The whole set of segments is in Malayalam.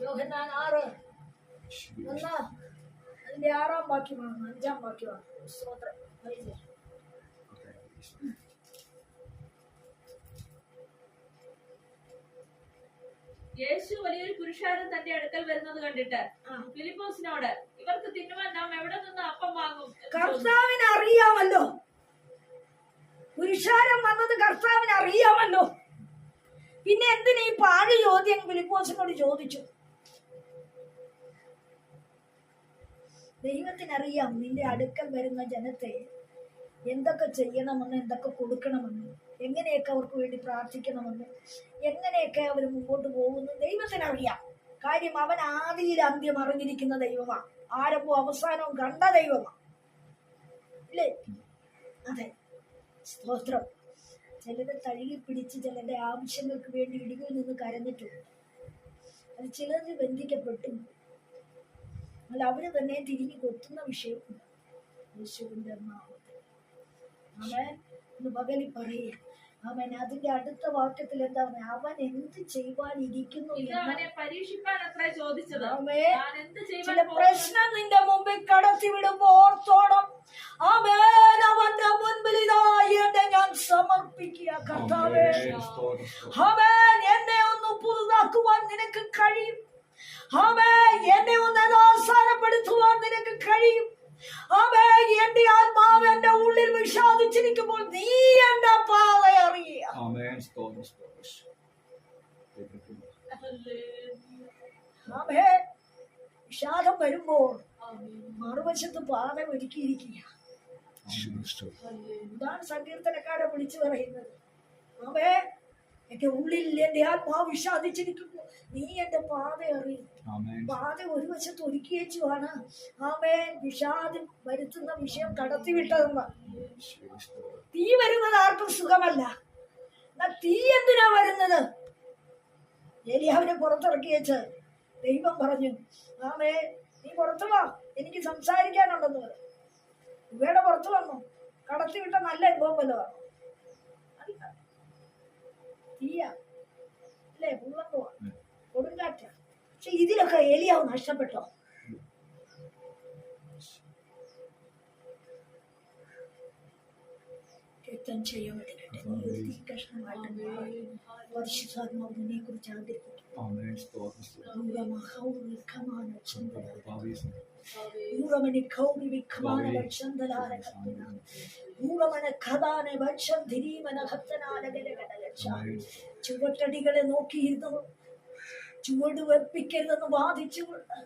യോഹന്നാൻ 6 അതിന്റെ 6-ാം വാക്യമാണ്, 5-ാം വാക്യമാണ്. സ്തോത്രം. യേശു വലിയൊരു പുരുഷാരം തന്റെ അടുക്കൽ വരുന്നത് കണ്ടിട്ട് ഫിലിപ്പോസിനോട്, ഇവർക്ക് തിന്നുവാൻ നാം എവിടെ നിന്ന് അപ്പം വാങ്ങും? കർത്താവിന് അറിയാമല്ലോ, പുരുഷാരം വന്നത് കർത്താവിന് അറിയാമല്ലോ. പിന്നെ എന്തിനാ ഈ പാഴ് ചോദ്യം ഫിലിപ്പോസിനോട് ചോദിച്ചു? ദൈവത്തിനറിയാം നിന്റെ അടുക്കൽ വരുന്ന ജനത്തെ എന്തൊക്കെ ചെയ്യണമെന്ന്, എന്തൊക്കെ കൊടുക്കണമെന്ന്, എങ്ങനെയൊക്കെ അവർക്ക് വേണ്ടി പ്രാർത്ഥിക്കണമെന്ന്, എങ്ങനെയൊക്കെ അവർ മുമ്പോട്ട് പോകുന്നു ദൈവത്തിനറിയാം. കാര്യം അവൻ ആദിയിൽ അന്ത്യം അറിഞ്ഞിരിക്കുന്ന ദൈവമാണ്, ആരംഭവും അവസാനവും കണ്ട ദൈവമാണ്, ഇല്ലേ? അതെ, സ്തോത്രം. ചിലരെ തഴുകി പിടിച്ച് ചിലരുടെ ആവശ്യങ്ങൾക്ക് വേണ്ടി ഇടിവിൽ നിന്ന് കരഞ്ഞിട്ടുണ്ട്. അത് ചിലർ ബന്ധിക്കപ്പെട്ടു, അല്ല അവര് തന്നെ തിരിഞ്ഞു കൊത്തുന്ന വിഷയമുണ്ട്. യേശുവിന്റെ നാമത്തിൽ അവൻ ഇന്ന് പകലി പറയുക. അവൻ അതിന്റെ അടുത്ത വാക്യത്തിൽ എന്താണ്? അവൻ എന്ത് ചെയ്യുവാനിരിക്കുന്നു ചില പ്രശ്നം നിന്റെ മുമ്പിൽ കടത്തി വിടുമ്പോ ഓർത്തോണം, അവൻ അവന്റെ മുൻപിൽ ഇതായിട്ട് ഞാൻ സമർപ്പിക്കുക. കർത്താവേ, അവൻ എന്നെ ഒന്ന് പുതുതാക്കുവാൻ നിനക്ക് കഴിയും. അവൻ എന്നെ ഒന്ന് അവസാനപ്പെടുത്തുവാൻ നിനക്ക് കഴിയും. അവൻ എന്റെ ആത്മാവ് എന്റെ ഉള്ളിൽ വിഷാദിച്ചിരിക്കുമ്പോൾ നീ എന്റെ പാത അറിയുക. വിഷാദം വരുമ്പോൾ മറുവശത്ത് പാത ഒരുക്കിയിരിക്കുക. ഇതാണ് സങ്കീർത്തനക്കാരെ വിളിച്ചു പറയുന്നത്. അവേ, എന്റെ ഉള്ളിൽ എന്റെ ആത്മാവ് വിഷാദിച്ചിരിക്കുമ്പോൾ നീ എന്റെ പാത അറിയും. പാത ഒരു വശത്ത് ഒരുക്കിയേച്ചുവാണ് അവൻ വിഷാദം വരുത്തുന്ന വിഷയം കടത്തിവിട്ടതെന്ന്. തീ വരുന്നത് ആർക്കും സുഖമല്ല. തീ എന്തിനാ വരുന്നത്? ഏലിയാവിനെ പുറത്തിറക്കിയേച്ച് ദൈവം പറഞ്ഞു, ആമേ നീ പുറത്തു വാ, എനിക്ക് സംസാരിക്കാനുണ്ടെന്ന് പറഞ്ഞു. ഇവയുടെ പുറത്തു വന്നു. കടത്തിവിട്ട നല്ല അനുഭവം വല്ലതാണ്? അല്ല, തീയാ അല്ലേ? ഭൂകമ്പമാ, കൊടുങ്കാറ്റ. പക്ഷെ ഇതിലൊക്കെ ഏലിയാവ് നഷ്ടപ്പെട്ടോ? പരിശുദ്ധാത്മാവിനെ കുറിച്ച് ചുവട്ടടികളെ നോക്കിയിരുന്നു, ചുവട് വെപ്പിക്കരുതെന്ന് വാദിച്ചുകൊണ്ട്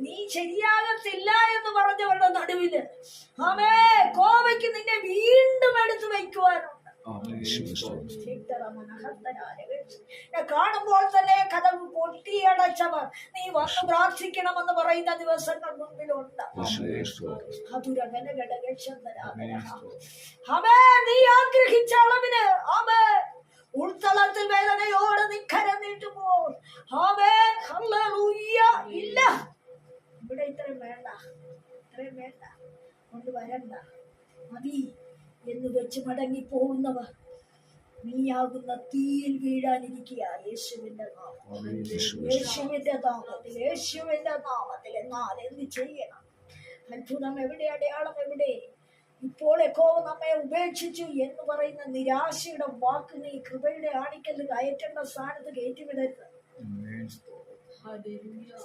നീ ശരിയാകത്തില്ല എന്ന് പറഞ്ഞവരുടെ നടുവില് ആമേ കോവയ്ക്ക് നിന്നെ വീണ്ടും എടുത്തു വയ്ക്കുവാനുണ്ട്. കാണുമ്പോൾ തന്നെ കഥവ് പൊട്ടിയടച്ചവർ നീ വന്ന് പ്രാർത്ഥിക്കണമെന്ന് പറയുന്ന ദിവസങ്ങൾ മുൻപിലുണ്ട്. നീ ആഗ്രഹിച്ച അളവിന് ആമേ ഉൾത്തളത്തിൽ വേദനയോടെ നീ കരം നീട്ടുമ്പോൾ ആമേൻ ഹല്ലേലൂയ. ഇല്ല, ഇവിടെ ഇത്രയും വേണ്ട, ഇത്രയും വേണ്ട, കൊണ്ട് വരണ്ട, മതി എന്ന് വെച്ച് മടങ്ങി പോകുന്നവർ നീയാകുന്ന തീയിൽ വീഴാനിരിക്കുക. യേശുവിന്റെ നാമത്തിൽ, യേശുവിന്റെ നാമത്തിൽ, യേശുവിന്റെ നാമത്തിൽ. എന്നാൽ എന്ത് ചെയ്യണം? അത്ഭുതം എവിടെ? അടയാളം എവിടെ? ഇപ്പോൾ യഹോവ നമ്മെ ഉപേക്ഷിച്ചു എന്ന് പറയുന്ന നിരാശയുടെ വാക്ക് നീ കൃപയുടെ ആണിക്കല്ല് കയറ്റേണ്ട സ്ഥാനത്ത് കയറ്റിവിടരുത്.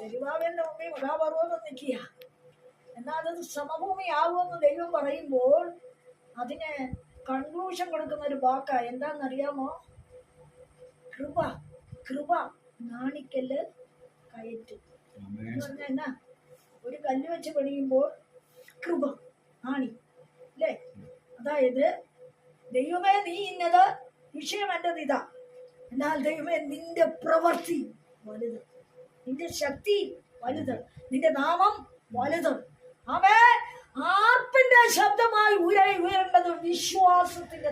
ശരിവാവിന്റെ മുമ്പിൽ മഹാപർവ്വതം നിൽക്കുക, എന്നാൽ അത് സമഭൂമി ആകുമെന്ന് ദൈവം പറയുമ്പോൾ അതിന് കൺക്ലൂഷൻ കൊടുക്കുന്ന ഒരു വാക്കാ. എന്താണെന്നറിയാമോ? കൃപ. കൃപ നാണിക്കല്ല് കയറ്റും എന്ന് പറഞ്ഞാൽ എന്നാ? ഒരു കല്ല് വെച്ച് പണിയുമ്പോൾ കൃപ ആണി അല്ലേ? അതായത് ദൈവമേ നീ ഇന്നത്, വിഷയം എന്റേത് ഇതാ, എന്നാൽ ദൈവമേ നിന്റെ പ്രവൃത്തി വലുത്, നിന്റെ ശക്തി വലുത്, നിന്റെ നാമം വലുത്. അവേ ആർപ്പിന്റെ ശബ്ദമായി ഉയരേണ്ടത് വിശ്വാസത്തിന്റെ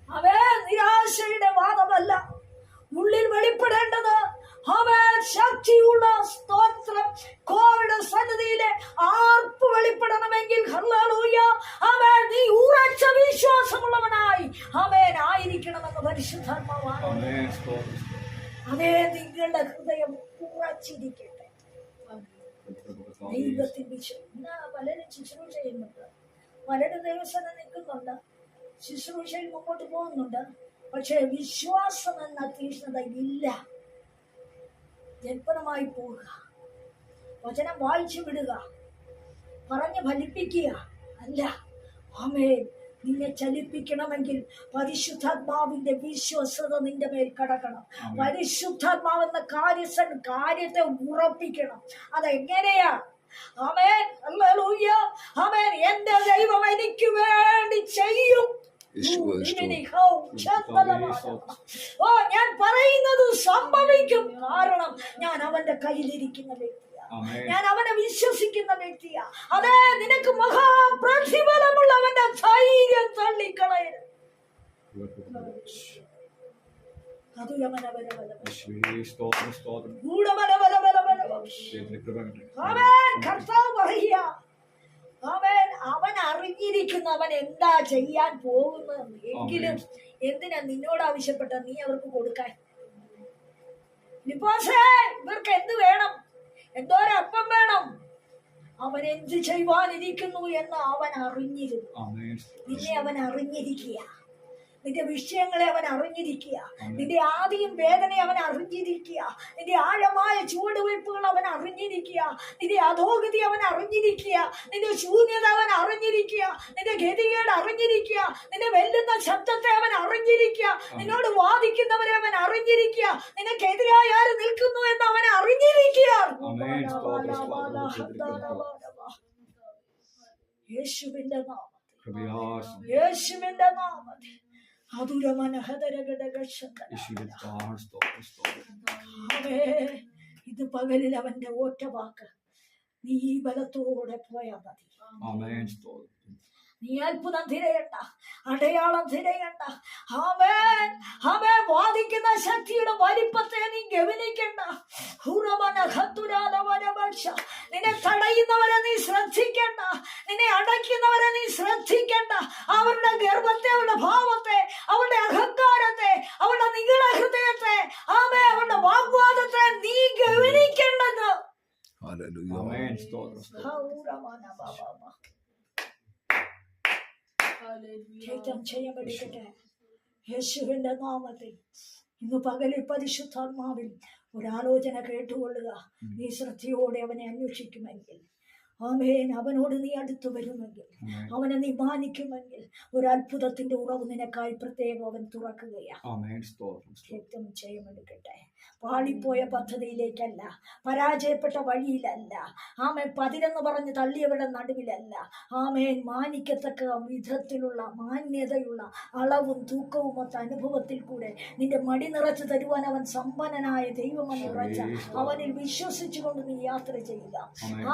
അവേ നിരാശയുടെ വാദമല്ല ഉള്ളിൽ വെളിപ്പെടേണ്ടത്. അവൻ ശക്തിയുള്ള സ്തോത്രം കോവിഡ് ദൈവത്തിന്റെ സന്നിധിയിലെ ആർപ്പ് വെളിപ്പെടണമെങ്കിൽ ഹല്ലേലൂയ ആമേൻ നീ ഉറച്ച വിശ്വാസമുള്ളവനായി ആമേൻ ആയിരിക്കണമെന്ന് പരിശുദ്ധാത്മാവാണ്. അതേ നിങ്ങളുടെ ഹൃദയം ഉറച്ചിരിക്കട്ടെ. ദൈവത്തിൽ പലരും ശുശ്രൂഷ ചെയ്യുന്നുണ്ട്, പലരും ദൈവസ്ഥലം നിൽക്കുന്നുണ്ട്, ശുശ്രൂഷയിൽ മുമ്പോട്ട് പോകുന്നുണ്ട്. പക്ഷെ വിശ്വാസം എന്ന തീഷ്ണത ഇല്ല. ജൽപ്പനമായി പോവുക, വചനം വായിച്ചു വിടുക, പറഞ്ഞ് ഫലിപ്പിക്കുക അല്ല. ആമേൻ നിന്നെ ചലിപ്പിക്കണമെങ്കിൽ പരിശുദ്ധാത്മാവിന്റെ വിശ്വസത നിന്റെ മേൽ കടക്കണം. പരിശുദ്ധാത്മാവെന്ന കാര്യത്തെ ഉറപ്പിക്കണം. അതെങ്ങനെയാ? ആമേൻ ഹല്ലേലൂയ ആമേൻ എന്റെ ദൈവം എനിക്ക് വേണ്ടി ചെയ്യും. ഓ ഞാൻ പറയുന്നത് സംഭവിക്കും. കാരണം ഞാൻ അവന്റെ കയ്യിലിരിക്കുന്ന വ്യക്തിയാണ്, ഞാൻ അവനെ വിശ്വസിക്കുന്ന വ്യക്തിയാ. അതെ നിനക്ക് മഹാപ്രതിഫലമുള്ള അവന്റെ ധൈര്യം തള്ളിക്കളയരുത്. കർത്താവ് പറയുക അവൻ അറിഞ്ഞിരിക്കുന്നു അവൻ എന്താ ചെയ്യാൻ പോകുന്നത്. എങ്കിലും എന്തിനാ നിന്നോട് ആവശ്യപ്പെട്ട നീ അവർക്ക് കൊടുക്കാൻ? ഇവർക്ക് എന്ത് വേണം? എന്തോരപ്പം വേണം? അവൻ എന്ത് ചെയ്യുവാനിരിക്കുന്നു എന്ന് അവൻ അറിഞ്ഞിരുന്നു. നിന്നെ അവൻ അറിഞ്ഞിരിക്കുക, നിന്റെ വിഷയങ്ങളെ അവൻ അറിഞ്ഞിരിക്കുക, നിന്റെ ആദിയും വേദനയെ അവൻ അറിഞ്ഞിരിക്കുക, നിന്റെ ആഴമായ ചുവടുവയ്പ്പുകൾ അവൻ അറിഞ്ഞിരിക്കുക, നിന്റെ അധോഗതി അവൻ അറിഞ്ഞിരിക്കുക, നിന്റെ ശൂന്യത അവൻ അറിഞ്ഞിരിക്കുക, നിന്റെ ഗതികേട് അറിഞ്ഞിരിക്കുക, നിന്നെ വെല്ലുന്ന ശബ്ദത്തെ അവൻ അറിഞ്ഞിരിക്കുക, നിന്നോട് വാദിക്കുന്നവരെ അവൻ അറിഞ്ഞിരിക്കുക, നിനക്കെതിരായി ആര് നിൽക്കുന്നു എന്ന് അവൻ അറിഞ്ഞിരിക്കുക. യേശുവിന്റെ നാമത്തിൽ, യേശുവിന്റെ നാമത്തിൽ ഇത് പകലിൽ അവന്റെ ഒറ്റ വാക്ക്, നീ ഈ ബലത്തോടെ പോയാൽ മതി. നീ അത്ഭുതം തിരയണ്ട, അടയാളം തിരയണ്ട. ആമേൻ ആമേൻ വാദിക്കുന്ന ശക്തിയുടെ വലിപ്പത്തെ നീ ഗവനിക്കണ്ട. നിന്നെ തടയുന്നവരെ നീ ശ്രദ്ധിക്കണ്ട, നിന്നെ അടയ്ക്കുന്നവരെ നീ ശ്രദ്ധിക്കണ്ട. അവരുടെ ഗർവത്തെ, അവരുടെ ഭാവത്തെ, അവരുടെ അഹങ്കാരത്തെ, അവരുടെ നിഗള ഹൃദയത്തെ, ആമേൻ അവരുടെ വാഗ്വാദത്തെ നീ ഗവനിക്കേണ്ടത്. ചെയ്യപ്പെടിക്കട്ടെ യേശുവിന്റെ നാമത്തിൽ. ഇന്ന് പകലിൽ പരിശുദ്ധാത്മാവിൽ ഒരാലോചന കേട്ടുകൊള്ളുക. നീ ശ്രദ്ധയോടെ അവനെ അന്വേഷിക്കുമെങ്കിൽ, ആമേൻ അവനോട് നീ അടുത്തു വരുമെങ്കിൽ, അവനെ നീ മാനിക്കുമെങ്കിൽ, ഒരു അത്ഭുതത്തിന്റെ ഉറവ് നിനക്കായി പ്രത്യേകം അവൻ തുറക്കുകയാണ്. ചെയ്യമെടുക്കട്ടെ. പാളിപ്പോയ പദ്ധതിയിലേക്കല്ല, പരാജയപ്പെട്ട വഴിയിലല്ല, ആമേൻ പതിരെന്ന് പറഞ്ഞ് തള്ളിയവരുടെ നടുവിലല്ല, ആമേൻ മാനിക്കത്തക്ക വിധത്തിലുള്ള മാന്യതയുള്ള അളവും തൂക്കവും ഒത്ത അനുഭവത്തിൽ കൂടെ നിന്റെ മടി നിറച്ചു തരുവാൻ അവൻ സമ്പന്നനായ ദൈവമെന്ന് ഉറച്ച അവനിൽ വിശ്വസിച്ചുകൊണ്ട് നീ യാത്ര ചെയ്യുക.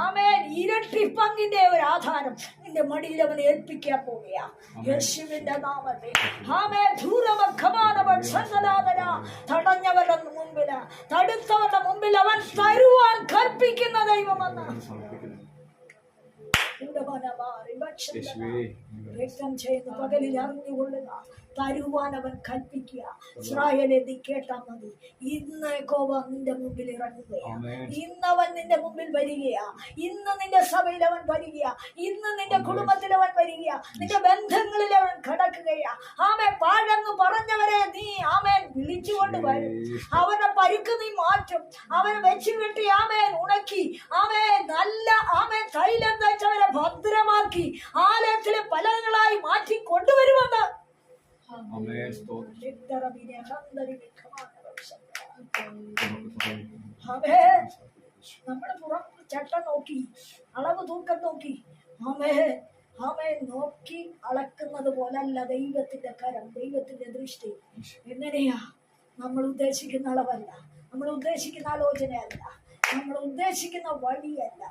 ആമേൻ ഇരട്ടി പങ്കിന്റെ ഒരു ആധാരം നിന്റെ മടിയിൽ അവൻ ഏൽപ്പിക്കാൻ പോവുകയാണ് യേശുവിന്റെ നാമത്തിൽ. ആമേൻ തടഞ്ഞവരുടെ മുമ്പിൽ, തടുത്തവരുടെ മുമ്പിൽ അവൻ തരുവാൻ കൽപ്പിക്കുന്ന ദൈവമെന്ന് വ്യക്തം ചെയ്യുന്ന പകലിൽ അറിഞ്ഞുകൊള്ളുക. തരുവാൻ അവൻ കൽപ്പിക്കുക. ഇസ്രായേലേ നീ കേട്ടാൽ മതി. ഇന്ന് യഹോവ നിന്റെ മുമ്പിൽ ഇറങ്ങുകയാ, ഇന്നവൻ നിന്റെ മുമ്പിൽ വരികയാ, ഇന്ന് നിന്റെ സഭയിൽ അവൻ വരികയാ, ഇന്ന് നിന്റെ കുടുംബത്തിൽ അവൻ വരികയാ, നിന്റെ ബന്ധങ്ങളിൽ അവൻ കടക്കുകയാ. ആമേൻ പാഴെന്ന് പറഞ്ഞവരെ നീ ആമേൻ വിളിച്ചുകൊണ്ട് വരും. അവരുടെ പരുക്ക് നീ മാറ്റും. അവനെ വെച്ച് കെട്ടി ആമേൻ ഉണക്കി, ആമേൻ നല്ല ആമേൻ തൈലം തേച്ചവരെ ഭദ്രമാക്കി ആലയത്തിലെ പലകളായി മാറ്റി കൊണ്ടുവരുമെന്ന്. നമ്മുടെ പുറം ചട്ടം നോക്കി, അളവ് തൂക്കം നോക്കി, നോക്കി അളക്കുന്നത് പോലല്ല ദൈവത്തിന്റെ കരം, ദൈവത്തിന്റെ ദൃഷ്ടി. എങ്ങനെയാ? നമ്മൾ ഉദ്ദേശിക്കുന്ന അളവല്ല, നമ്മൾ ഉദ്ദേശിക്കുന്ന ആലോചനയല്ല. നമ്മൾ ഉദ്ദേശിക്കുന്ന വഴിയല്ല.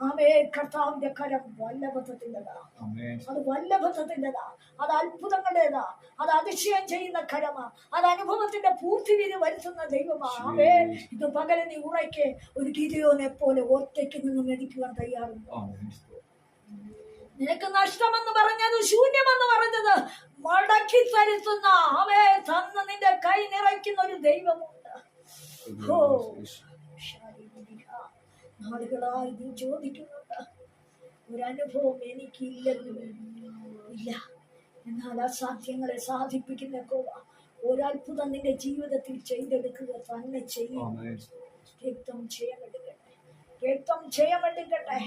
ആമേ, കർത്താവിന്റെ കരം വല്ലഭത്വത്തിൻ്റെതാ, അത് വല്ലഭത്വത്തിൻ്റെതാ, അത് അത്ഭുതങ്ങളുടേതാ, അത് അതിശയം ചെയ്യുന്ന കരമാ, അത് അനുഭവത്തിന്റെ പൂർത്തിവിധി വരുത്തുന്ന ദൈവമാ. ആമേ, ഇത് പകരം നീ ഉറയ്ക്ക് ഒരു ഗിരിയോനെ പോലെ ഒറ്റയ്ക്ക് നിന്ന് മെതിക്കുവാൻ തയ്യാറുണ്ട്. നിനക്ക് നഷ്ടമെന്ന് പറഞ്ഞത്, ശൂന്യമെന്ന് പറഞ്ഞത് മടക്കി തരുത്തുന്ന, അവേ തന്ന് നിന്റെ കൈ നിറയ്ക്കുന്ന ഒരു ദൈവമുണ്ട്. ഓ, നാളുകളായി നീ ചോദിക്കുന്നുണ്ട്, ഒരനുഭവം എനിക്കില്ലെന്ന്. ഇല്ല, എന്നാൽ അസാധ്യങ്ങളെ സാധിപ്പിക്കുന്ന യഹോവ ഒരത്ഭുതം നിന്റെ ജീവിതത്തിൽ ചെയ്തെടുക്കുക തന്നെ ചെയ്യും. രക്തം ചെയ്യമെടുക്കട്ടെ, രക്തം ചെയ്യമെടുക്കട്ടെ.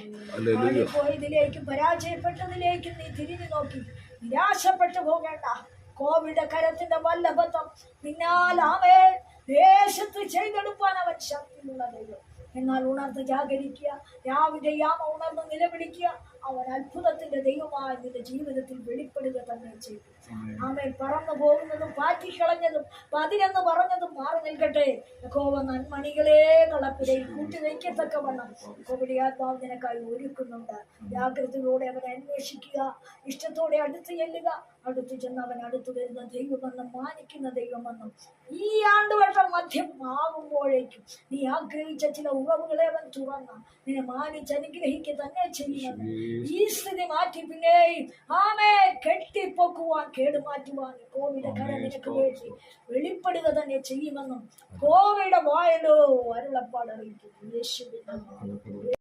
പോയതിലേക്കും പരാജയപ്പെട്ടതിലേക്കും നീ തിരിഞ്ഞു നോക്കി നിരാശപ്പെട്ടു പോകേണ്ട. കോവിഡ് കരത്തിന്റെ വല്ലഭത്വം പിന്നാലാമേ ദേശത്ത് ചെയ്തെടുപ്പാൻ അവൻ ശക്തിയുള്ള ദൈവം. എന്നാൽ ഉണർന്ന് ജാഗരിക്കുക, രാവിലെ യാമ ഉണർന്ന് നിലവിളിക്കുക. അവൻ അത്ഭുതത്തിന്റെ ദൈവമായി നിന്റെ ജീവിതത്തിൽ വെളിപ്പെടുക തന്നെ ചെയ്തു. ആമേൻ. പറന്നു പോകുന്നതും പാറ്റിക്കളഞ്ഞതും പതിരെന്ന് പറഞ്ഞതും മാറി നിൽക്കട്ടെ. യഹോവ നന്മണികളെ കളപ്പിലയിൽ കൂട്ടി വയ്ക്കത്തക്കവണ്ണം യഹോവയുടെ ആത്മാവ് നിനക്കായി ഒരുക്കുന്നുണ്ട്. ജാഗ്രതയോടെ അവനെ അന്വേഷിക്കുക, ഇഷ്ടത്തോടെ അടുത്ത് ചെല്ലുക. അടുത്ത് ചെന്ന് അവൻ അടുത്തു വരുന്ന ദൈവമെന്നും മാനിക്കുന്ന ദൈവമെന്നും ഈ ആണ്ടുവട്ടം മധ്യം ആകുമ്പോഴേക്കും നീ ആഗ്രഹിച്ച ചില ഉറവുകളെ അവൻ തുറന്ന് നിന്നെ മാനിച്ച് അനുഗ്രഹിക്കുക തന്നെ ചെയ്യുന്നത്. ഈ സ്ഥിതി മാറ്റി പിന്നെയും ആമേ കെട്ടിപ്പൊക്കുവാൻ, കേടുമാറ്റുവാൻ കോവിഡ് കര നിനക്ക് വേണ്ടി വെളിപ്പെടുക തന്നെ ചെയ്യുമെന്നും കോവിഡ് വായലോ അരുളപ്പാട് അറിയിക്കുന്നു. യേശുവിൻ നാമത്തിൽ.